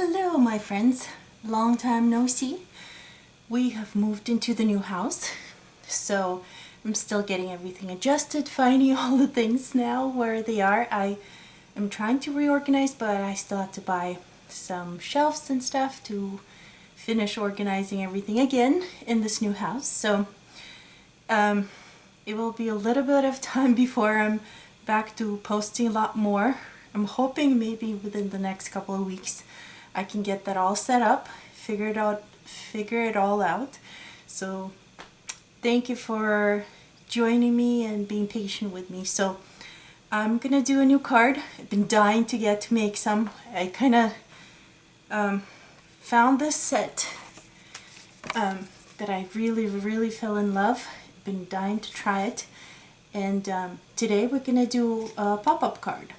Hello my friends, long time no see. We have moved into the new house, so I'm still getting everything adjusted, finding all the things now where they are. I am trying to reorganize, but I still have to buy some shelves and stuff to finish organizing everything again in this new house. So it will be a little bit of time before I'm back to posting a lot more. I'm hoping maybe within the next couple of weeks I can get that all set up, figure it all out. So thank you for joining me and being patient with me. So I'm gonna do a new card. I've been dying to get to make some. I kind of found this set that I really fell in love. I've been dying to try it, and today we're gonna do a pop-up card.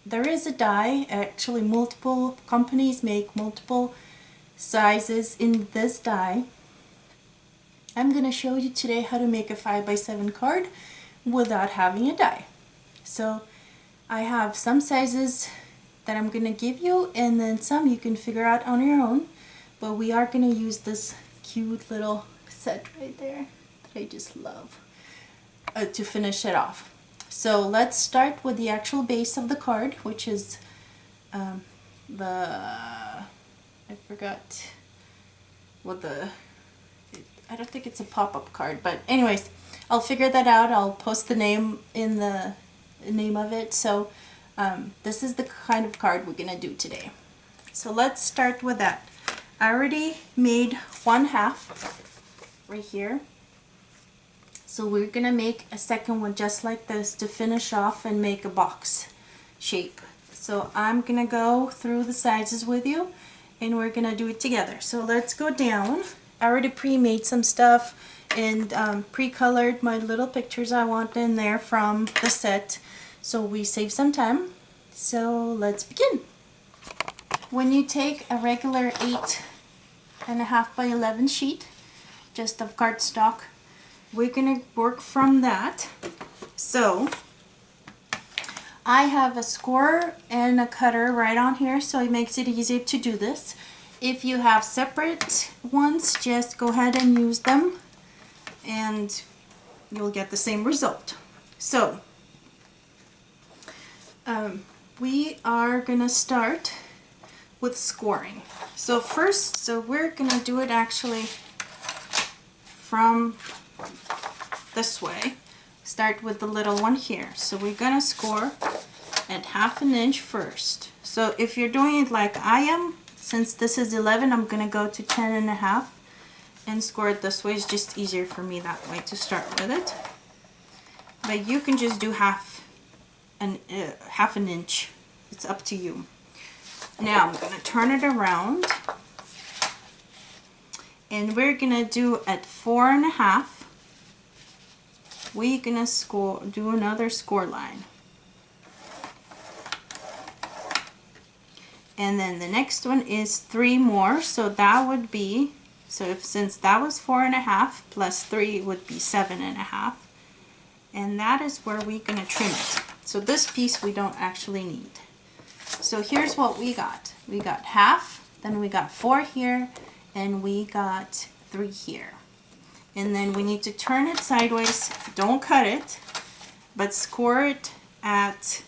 There is a die, actually multiple companies make multiple sizes in this die. I'm gonna show you today how to make a 5x7 card without having a die. So I have some sizes that I'm gonna give you, and then some you can figure out on your own, but we are gonna use this cute little set right there that I just love to finish it off. So let's start with the actual base of the card, which is I forgot what I don't think it's a pop-up card, but anyways, I'll figure that out. I'll post the name in the name of it. So this is the kind of card we're gonna do today. So let's start with that. I already made 1/2 right here. So we're gonna make a second one just like this to finish off and make a box shape. So I'm gonna go through the sizes with you and we're gonna do it together. So let's go down. I already pre-made some stuff and pre-colored my little pictures I want in there from the set, so we save some time. So let's begin. When you take a regular 8.5 by 11 sheet just of cardstock, we're gonna work from that. So I have a scorer and a cutter right on here, so it makes it easier to do this. If you have separate ones, just go ahead and use them and you'll get the same result. So we are gonna start with scoring. So first, we're gonna do it actually from this way. Start with the little one here. So we're gonna score at 1/2 inch first. So if you're doing it like I am, since this is 11, I'm gonna go to 10.5 and score it this way. It's just easier for me that way to start with it. But you can just do half an inch. It's up to you. Now I'm gonna turn it around and we're gonna do at 4.5. We're gonna do another score line. And then the next one is 3 more, so that would be, since that was 4.5 plus 3 would be 7.5, and that is where we're gonna trim it. So this piece we don't actually need. So here's what we got. We got 1/2, then we got 4 here, and we got 3 here. And then we need to turn it sideways. Don't cut it, but score it at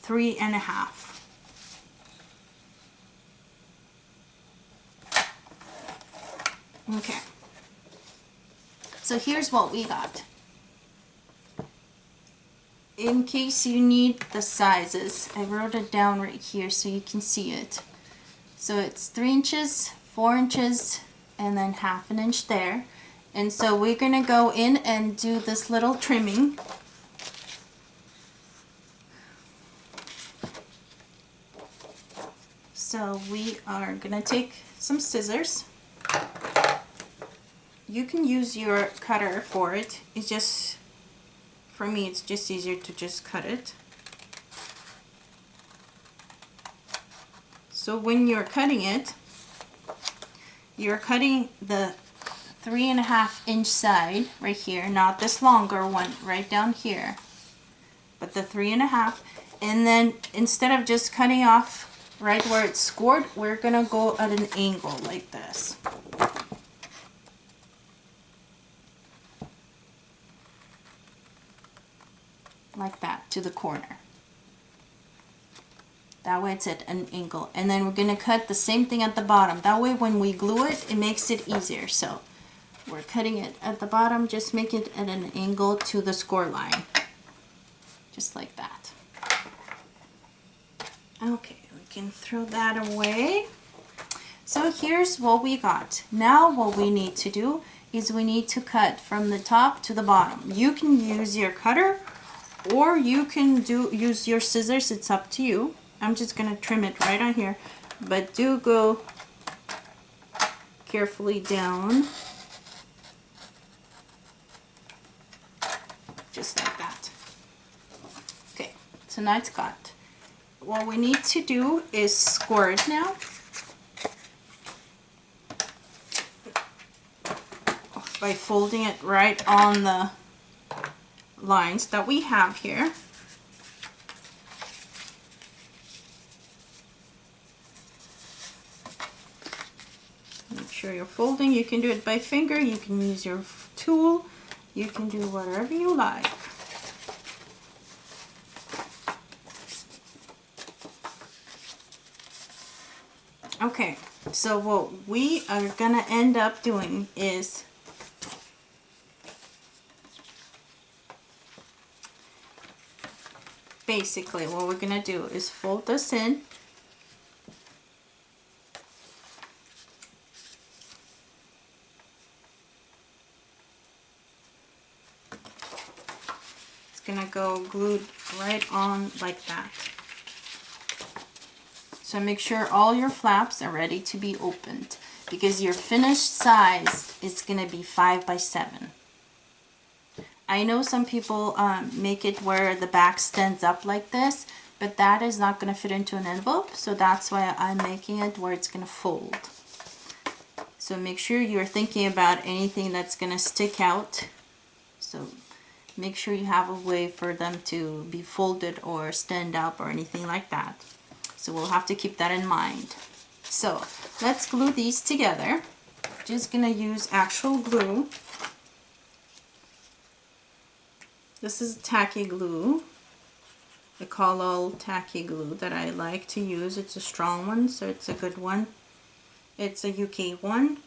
3.5. Okay, so here's what we got. In case you need the sizes, I wrote it down right here so you can see it. So it's 3 inches, 4 inches, and then 1/2 inch there. And so we're gonna go in and do this little trimming. So we are gonna take some scissors. You can use your cutter for it. It's just, for me, it's just easier to just cut it. So when you're cutting it, you're cutting the 3.5 inch side right here, not this longer one right down here, but the 3.5. And then instead of just cutting off right where it's scored, we're gonna go at an angle like this. Like that, to the corner. That way it's at an angle. And then we're gonna cut the same thing at the bottom. That way when we glue it, it makes it easier. So we're cutting it at the bottom, just make it at an angle to the score line. Just like that. Okay, we can throw that away. So here's what we got. Now what we need to do is we need to cut from the top to the bottom. You can use your cutter or you can use your scissors, it's up to you. I'm just gonna trim it right on here, but do go carefully down. Just like that. Okay, so now it's cut. What we need to do is score it now. By folding it right on the lines that we have here. Make sure you're folding. You can do it by finger, you can use your tool, you can do whatever you like. Okay, so what we are gonna end up doing is basically what we're gonna do is fold this in. It's gonna go glued right on like that. So make sure all your flaps are ready to be opened because your finished size is gonna be 5 by 7. I know some people make it where the back stands up like this, but that is not going to fit into an envelope, so that's why I'm making it where it's going to fold. So make sure you're thinking about anything that's going to stick out. So make sure you have a way for them to be folded or stand up or anything like that. So we'll have to keep that in mind. So let's glue these together. Just going to use actual glue. This is tacky glue, the Collall tacky glue that I like to use. It's a strong one, so it's a good one. It's a UK one.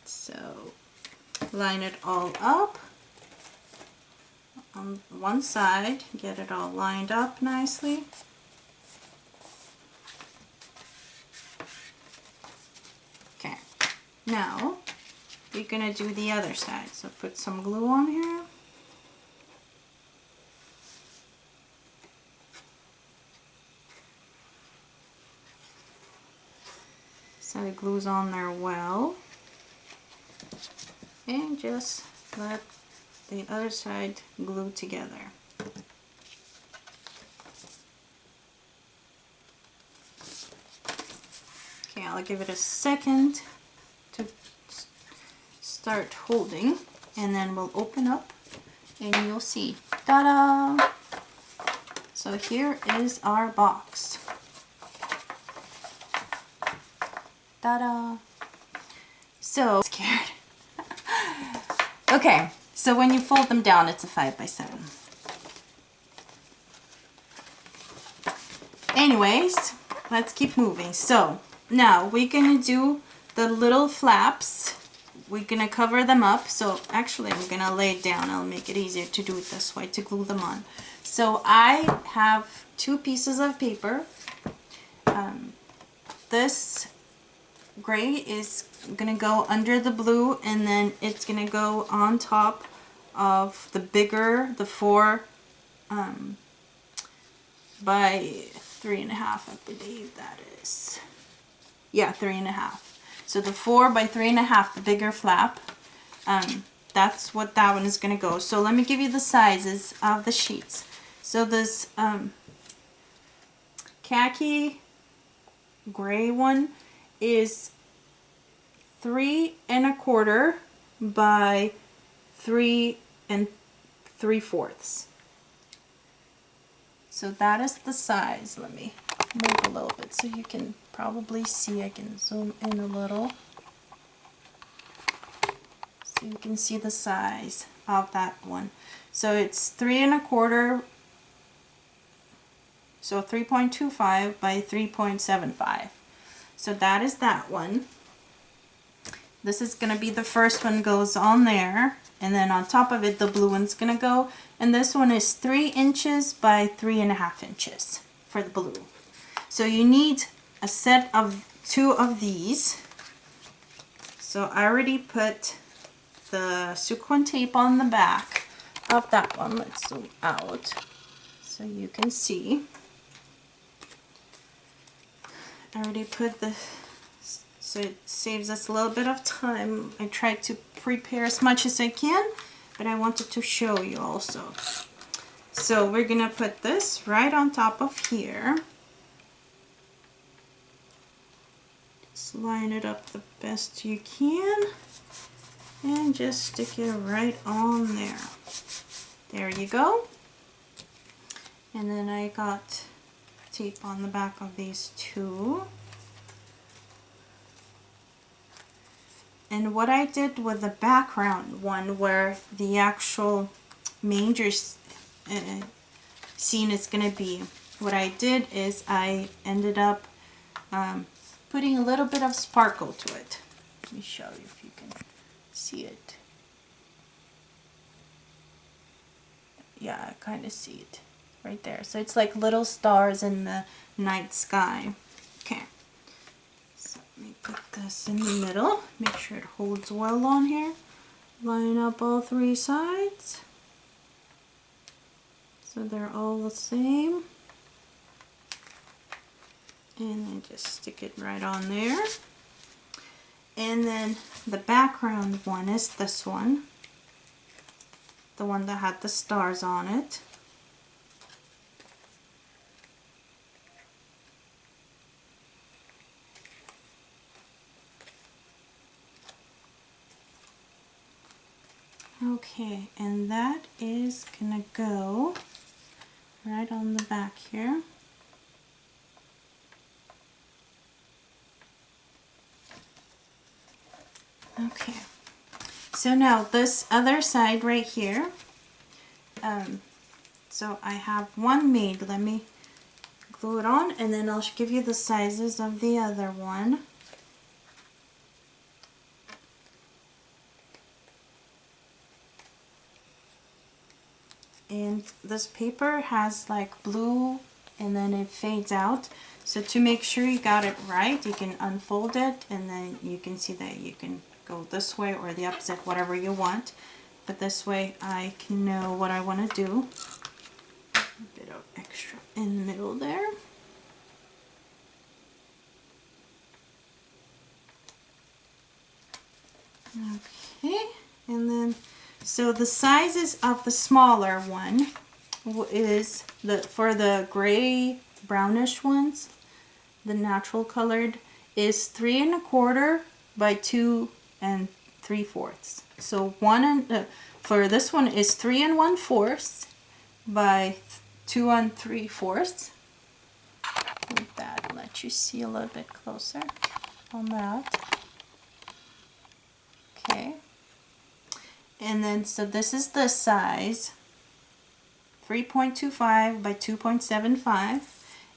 So line it all up on one side, get it all lined up nicely. Okay. Now, we're going to do the other side. So put some glue on here. So it glues on there well. And just let the other side glue together. Okay, I'll give it a second to start holding, and then we'll open up and you'll see. Ta-da! So here is our box. Ta-da! So scared. Okay, so when you fold them down, it's a 5 by 7. Anyways, let's keep moving. So now we're gonna do the little flaps. We're gonna cover them up. So actually I'm gonna lay it down. I'll make it easier to do it this way, to glue them on. So I have 2 pieces of paper. This gray is gonna go under the blue, and then it's gonna go on top of the bigger, the 4 by 3.5, I believe that is. Yeah, 3.5. So the 4 by 3.5, the bigger flap, that's what that one is gonna go. So let me give you the sizes of the sheets. So this khaki gray one is 3 1/4 by 3 3/4. So that is the size. Let me move a little bit so you can probably see. I can zoom in a little so you can see the size of that one. So it's 3 1/4, so 3.25 by 3.75. So that is that one. This is going to be the first one goes on there, and then on top of it the blue one's going to go, and this one is 3 inches by 3.5 inches for the blue. So you need a set of 2 of these. So I already put the sequin tape on the back of that one. Let's zoom out so you can see. I already put the, so it saves us a little bit of time. I tried to prepare as much as I can, but I wanted to show you also. So we're gonna put this right on top of here. Just line it up the best you can and just stick it right on there. There you go. And then I got tape on the back of these 2. And what I did with the background one, where the actual manger scene is going to be, what I did is I ended up putting a little bit of sparkle to it. Let me show you if you can see it. Yeah, I kind of see it right there. So it's like little stars in the night sky. Okay. So let me put this in the middle. Make sure it holds well on here. Line up all 3 sides so they're all the same. And then just stick it right on there. And then the background one is this one. The one that had the stars on it. Okay, and that is gonna go right on the back here. Okay, so now this other side right here, so I have one made. Let me glue it on and then I'll give you the sizes of the other one. And this paper has like blue and then it fades out. So to make sure you got it right, you can unfold it and then you can see that you can go this way or the opposite, whatever you want. But this way I can know what I want to do. A bit of extra in the middle there. Okay, and then so the sizes of the smaller one is for the gray brownish ones, the natural colored, is 3 1/4 by 2 3/4. So for this one is 3 1/4 by 2 3/4. Move that and let you see a little bit closer on that. Okay. And then, so this is the size, 3.25 by 2.75.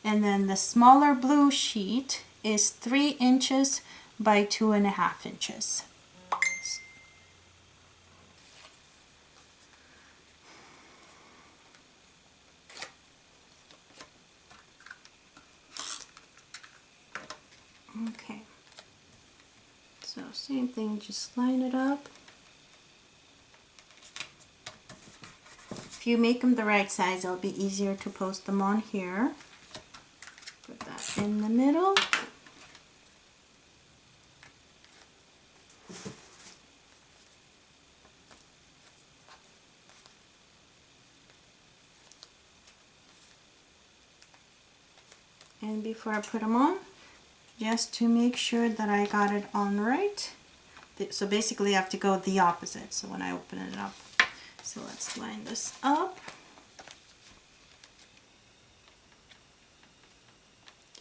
And then the smaller blue sheet is 3 inches by 2.5 inches. Okay. So same thing, just line it up. If you make them the right size, it'll be easier to post them on here. Put that in the middle. And before I put them on, just to make sure that I got it on right. So basically I have to go the opposite, so when I open it up. So let's line this up.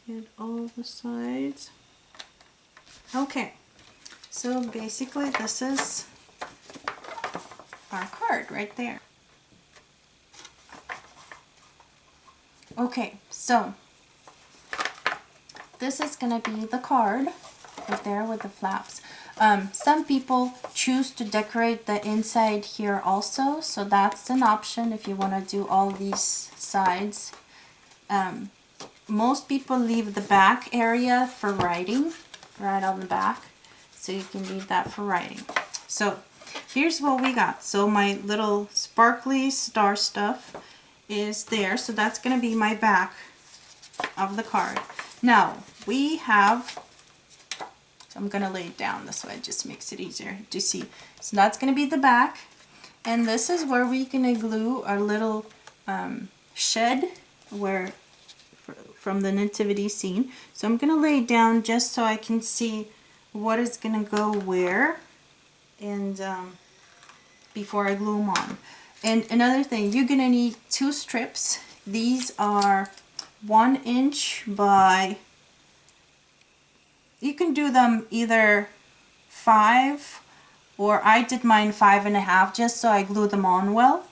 Get all the sides. Okay, so basically this is our card right there. Okay, so this is gonna be the card right there with the flaps. Some people choose to decorate the inside here also, so that's an option if you want to do all these sides. Most people leave the back area for writing, right on the back, so you can leave that for writing. So here's what we got. So my little sparkly star stuff is there, so that's going to be my back of the card. Now we have, so I'm going to lay it down this way, it just makes it easier to see. So that's going to be the back, and this is where we can glue our little shed where from the nativity scene. So I'm going to lay it down just so I can see what is going to go where, and before I glue them on. And another thing, you're going to need 2 strips. These are 1 inch by, you can do them either 5, or I did mine 5.5 just so I glue them on well.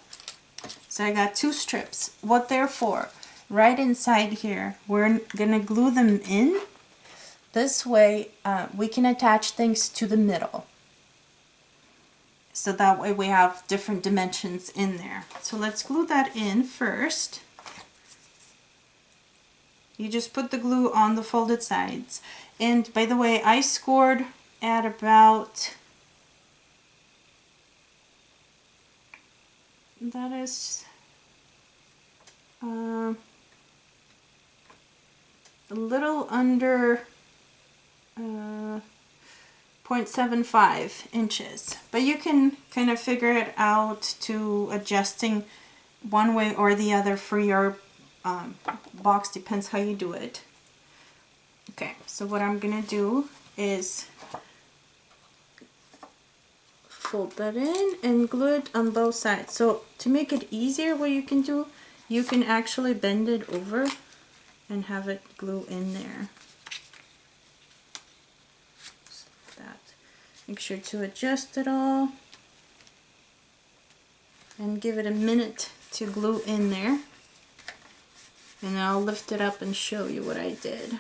So I got 2 strips. What they're for, right inside here, we're gonna glue them in. This way we can attach things to the middle. So that way we have different dimensions in there. So let's glue that in first. You just put the glue on the folded sides. And by the way, I scored at about, that is a little under 0.75 inches, but you can kind of figure it out to adjusting one way or the other for your box, depends how you do it. Okay, so what I'm gonna do is fold that in and glue it on both sides. So to make it easier, what you can do, you can actually bend it over and have it glue in there. Just like that. Make sure to adjust it all and give it a minute to glue in there. And I'll lift it up and show you what I did.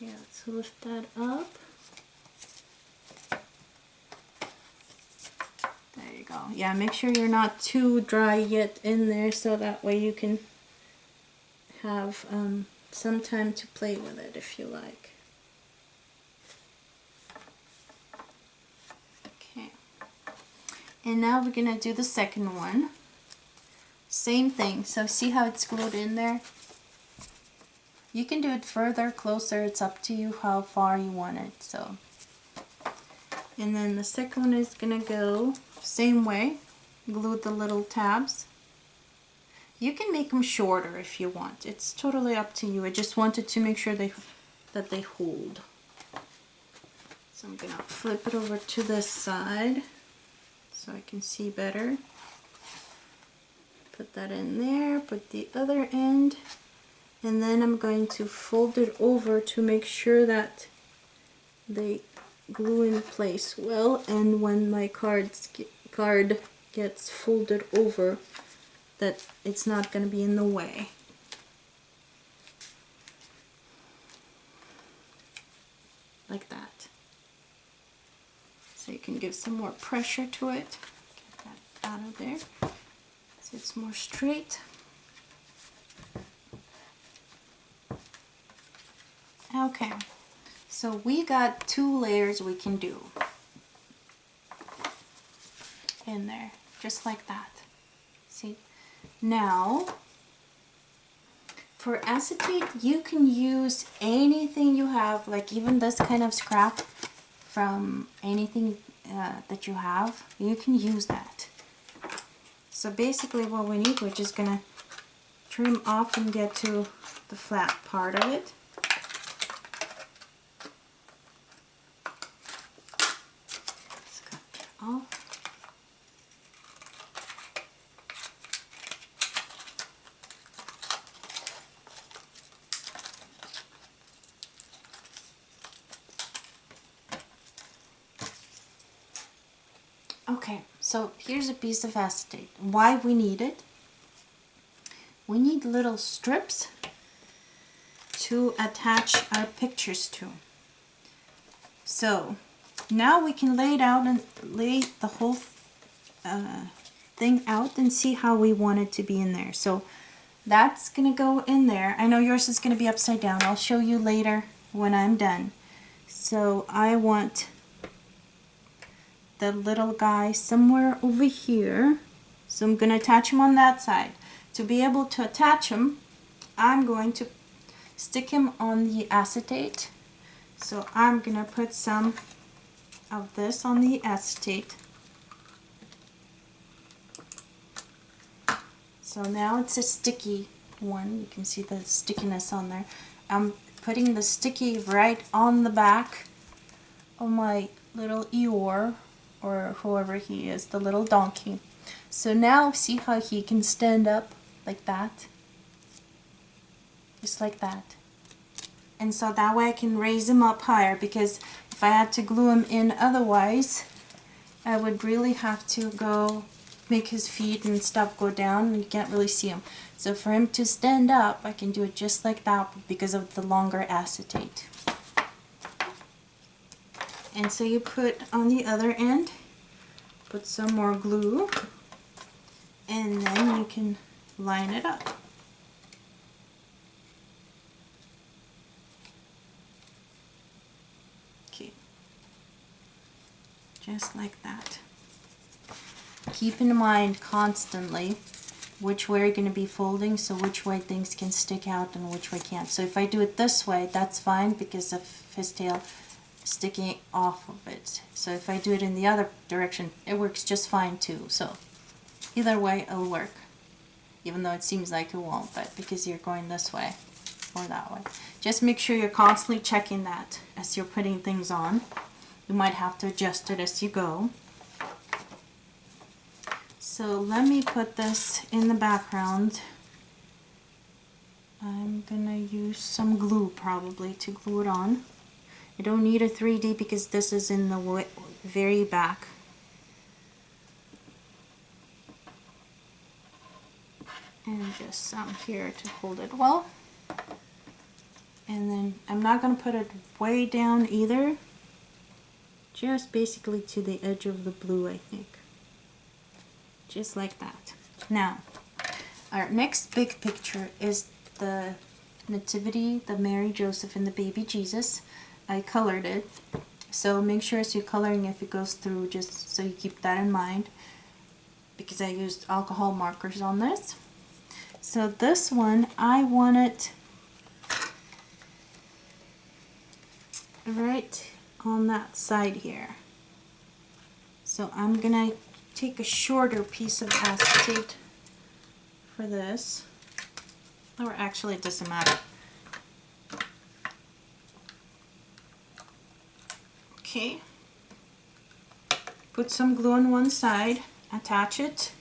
Okay, let's lift that up. There you go. Yeah, make sure you're not too dry yet in there, so that way you can have some time to play with it if you like. Okay. And now we're gonna do the second one. Same thing. So see how it's glued in there? You can do it further, closer, it's up to you how far you want it. So, and then the second one is gonna go same way, glue the little tabs. You can make them shorter if you want, it's totally up to you. I just wanted to make sure that they hold. So I'm gonna flip it over to this side so I can see better. Put that in there, put the other end. And then I'm going to fold it over to make sure that they glue in place well, and when my card gets folded over, that it's not going to be in the way. Like that. So you can give some more pressure to it. Get that out of there so it's more straight. Okay, so we got 2 layers we can do in there, just like that. See, now for acetate, you can use anything you have, like even this kind of scrap from anything that you have, you can use that. So basically what we need, we're just gonna trim off and get to the flat part of it. Off. Okay, so here's a piece of acetate. Why we need it? We need little strips to attach our pictures to. So now we can lay it out and lay the whole thing out and see how we want it to be in there. So that's gonna go in there. I know yours is gonna be upside down. I'll show you later when I'm done. So I want the little guy somewhere over here. So I'm gonna attach him on that side. To be able to attach him, I'm going to stick him on the acetate. So I'm gonna put some of this on the acetate. So now it's a sticky one. You can see the stickiness on there. I'm putting the sticky right on the back of my little Eeyore, or whoever he is, the little donkey. So now see how he can stand up like that? Just like that. And so that way I can raise him up higher, because if I had to glue him in otherwise, I would really have to go make his feet and stuff go down and you can't really see him. So for him to stand up, I can do it just like that because of the longer acetate. And so you put on the other end, put some more glue, and then you can line it up. Okay, just like that. Keep in mind constantly which way you're going to be folding, so which way things can stick out and which way can't. So if I do it this way, that's fine because of his tail sticking off of it. So if I do it in the other direction, it works just fine too. So either way it'll work, even though it seems like it won't, but because you're going this way or that way. Just make sure you're constantly checking that as you're putting things on. You might have to adjust it as you go. So let me put this in the background. I'm gonna use some glue probably to glue it on. I don't need a 3D because this is in the very back. And just some here to hold it well. And then I'm not gonna put it way down either. Just basically to the edge of the blue, I think. Just like that. Now, our next big picture is the Nativity, the Mary, Joseph, and the baby Jesus. I colored it. So make sure as you're coloring, if it goes through, just so you keep that in mind, because I used alcohol markers on this. So this one, I want it right on that side here. So I'm gonna take a shorter piece of acetate for this, or actually it doesn't matter. Okay, put some glue on one side, attach it,